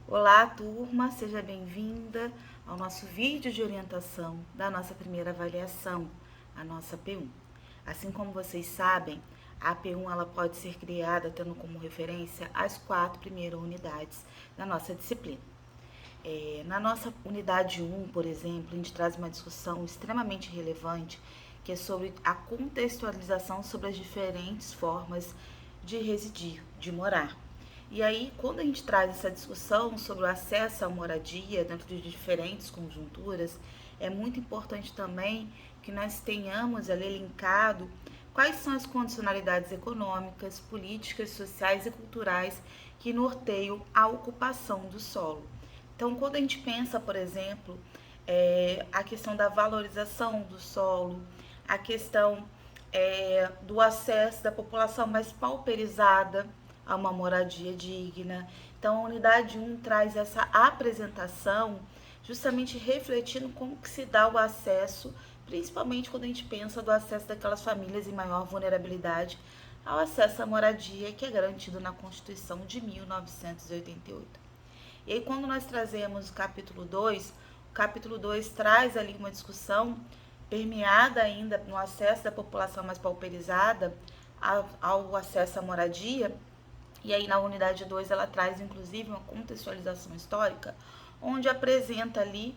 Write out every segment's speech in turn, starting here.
Olá, turma, seja bem-vinda ao nosso vídeo de orientação da nossa primeira avaliação, a nossa P1. Assim como vocês sabem, a P1 ela pode ser criada tendo como referência as 4 primeiras unidades da nossa disciplina. Na nossa unidade 1, por exemplo, a gente traz uma discussão extremamente relevante, que é sobre a contextualização sobre as diferentes formas de residir, de morar. E aí, quando a gente traz essa discussão sobre o acesso à moradia dentro de diferentes conjunturas, é muito importante também que nós tenhamos ali elencado quais são as condicionalidades econômicas, políticas, sociais e culturais que norteiam a ocupação do solo. Então, quando a gente pensa, por exemplo, a questão da valorização do solo, a questão do acesso da população mais pauperizada a uma moradia digna. Então, a unidade 1 traz essa apresentação justamente refletindo como que se dá o acesso, principalmente quando a gente pensa do acesso daquelas famílias em maior vulnerabilidade ao acesso à moradia que é garantido na Constituição de 1988. E aí, quando nós trazemos o capítulo 2 traz ali uma discussão permeada ainda no acesso da população mais pauperizada ao acesso à moradia. E aí, na unidade 2, ela traz inclusive uma contextualização histórica, onde apresenta ali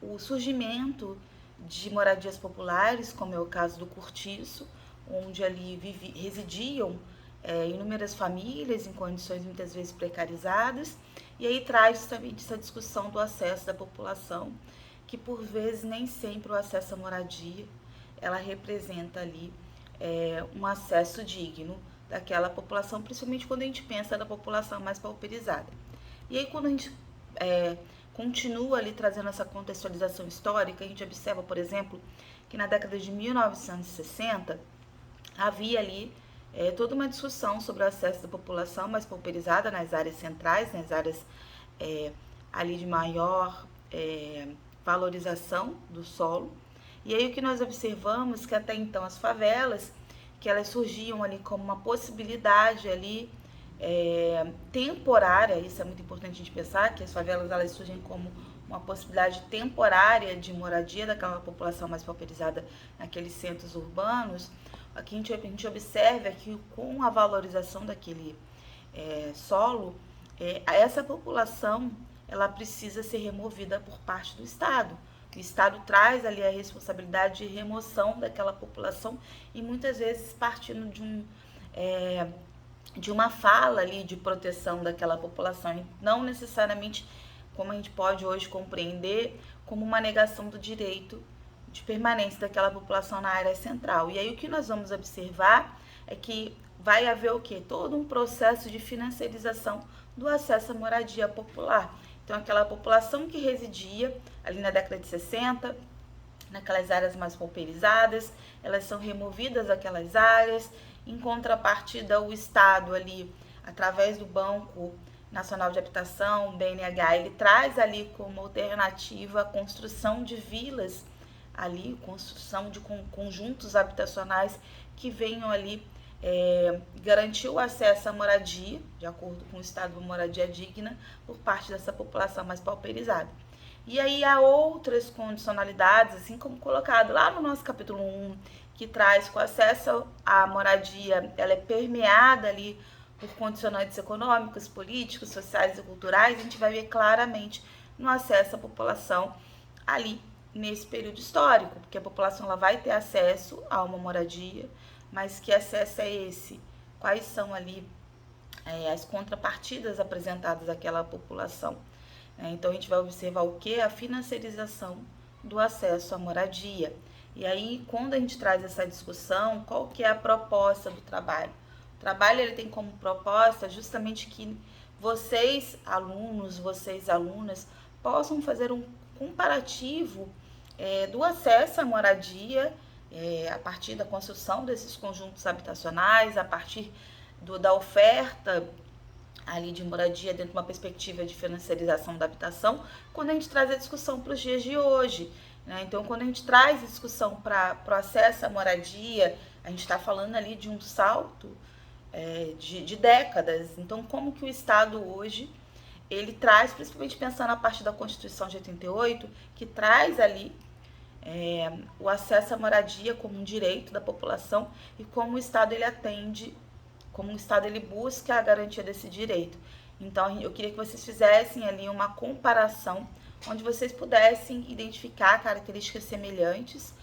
o surgimento de moradias populares, como é o caso do Cortiço, onde ali residiam inúmeras famílias em condições muitas vezes precarizadas, e aí traz justamente essa discussão do acesso da população, que por vezes nem sempre o acesso à moradia, ela representa ali um acesso digno daquela população, principalmente quando a gente pensa na população mais pauperizada. E aí quando a gente continua ali trazendo essa contextualização histórica, a gente observa, por exemplo, que na década de 1960 havia ali toda uma discussão sobre o acesso da população mais pauperizada nas áreas centrais, nas áreas ali de maior valorização do solo. E aí o que nós observamos que até então as favelas, que elas surgiam ali como uma possibilidade ali temporária, isso é muito importante a gente pensar, que as favelas elas surgem como uma possibilidade temporária de moradia daquela população mais pauperizada naqueles centros urbanos. Aqui a gente observa que com a valorização daquele solo, essa população ela precisa ser removida por parte do Estado. O Estado traz ali a responsabilidade de remoção daquela população e muitas vezes partindo de uma fala ali de proteção daquela população, e não necessariamente como a gente pode hoje compreender como uma negação do direito de permanência daquela população na área central. E aí o que nós vamos observar é que vai haver o quê? Todo um processo de financiarização do acesso à moradia popular. Então, aquela população que residia ali na década de 60, naquelas áreas mais pauperizadas, elas são removidas daquelas áreas. Em contrapartida, o Estado ali, através do Banco Nacional de Habitação, BNH, ele traz ali como alternativa a construção de vilas ali, construção de conjuntos habitacionais que venham ali garantir o acesso à moradia, de acordo com o Estado de Moradia Digna, por parte dessa população mais pauperizada. E aí há outras condicionalidades, assim como colocado lá no nosso capítulo 1, que traz que o acesso à moradia, ela é permeada ali por condicionantes econômicos, políticos, sociais e culturais, a gente vai ver claramente no acesso à população ali nesse período histórico, porque a população ela vai ter acesso a uma moradia, mas que acesso é esse? Quais são ali as contrapartidas apresentadas àquela população? Então a gente vai observar o que? A financiarização do acesso à moradia. E aí, quando a gente traz essa discussão, qual que é a proposta do trabalho? O trabalho ele tem como proposta justamente que vocês, alunos, vocês, alunas, possam fazer um comparativo do acesso à moradia a partir da construção desses conjuntos habitacionais, a partir da oferta ali de moradia dentro de uma perspectiva de financiarização da habitação, quando a gente traz a discussão para os dias de hoje. Né? Então, quando a gente traz a discussão para o acesso à moradia, a gente está falando ali de um salto de décadas. Então, como que o Estado hoje ele traz, principalmente pensando a partir da Constituição de 88, que traz ali o acesso à moradia como um direito da população e como o Estado ele atende, como o Estado ele busca a garantia desse direito. Então, eu queria que vocês fizessem ali uma comparação, onde vocês pudessem identificar características semelhantes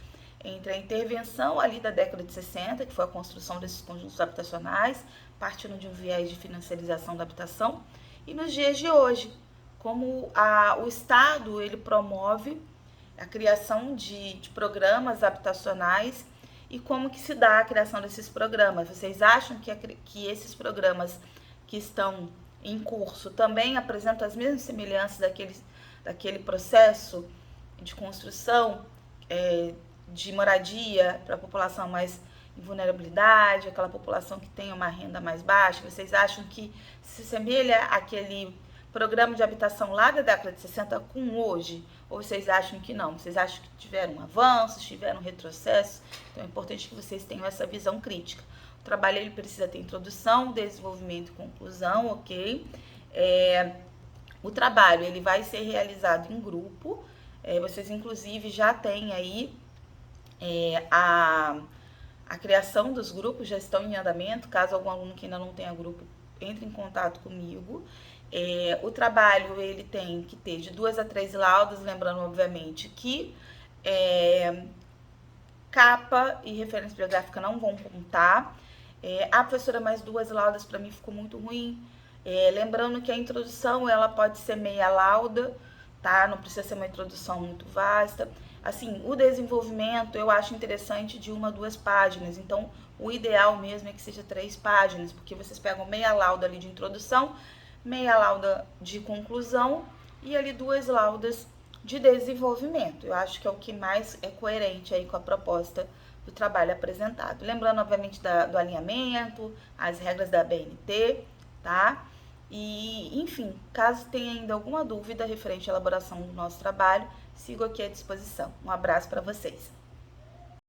entre a intervenção ali da década de 60, que foi a construção desses conjuntos habitacionais, partindo de um viés de financiarização da habitação, e nos dias de hoje, como o Estado ele promove a criação de programas habitacionais e como que se dá a criação desses programas. Vocês acham que esses programas que estão em curso também apresentam as mesmas semelhanças daquele processo de construção de moradia para a população mais em vulnerabilidade, aquela população que tem uma renda mais baixa? Vocês acham que se assemelha àquele programa de habitação lá da década de 60 com hoje? Ou vocês acham que não? Vocês acham que tiveram avanços, tiveram retrocessos? Então é importante que vocês tenham essa visão crítica. O trabalho ele precisa ter introdução, desenvolvimento e conclusão, ok? O trabalho ele vai ser realizado em grupo. Vocês inclusive já têm aí a criação dos grupos, já estão em andamento. Caso algum aluno que ainda não tenha grupo, entre em contato comigo. O trabalho ele tem que ter de 2 a 3 laudas, lembrando obviamente que capa e referência bibliográfica não vão contar. Professora, mais 2 laudas para mim ficou muito ruim. Lembrando que a introdução ela pode ser meia lauda, tá? Não precisa ser uma introdução muito vasta. Assim, o desenvolvimento eu acho interessante de 1 a 2 páginas, então o ideal mesmo é que seja 3 páginas, porque vocês pegam meia lauda ali de introdução, meia lauda de conclusão e ali 2 laudas de desenvolvimento. Eu acho que é o que mais é coerente aí com a proposta do trabalho apresentado. Lembrando, obviamente, do alinhamento, as regras da BNT, tá? E, enfim, caso tenha ainda alguma dúvida referente à elaboração do nosso trabalho, sigo aqui à disposição. Um abraço para vocês.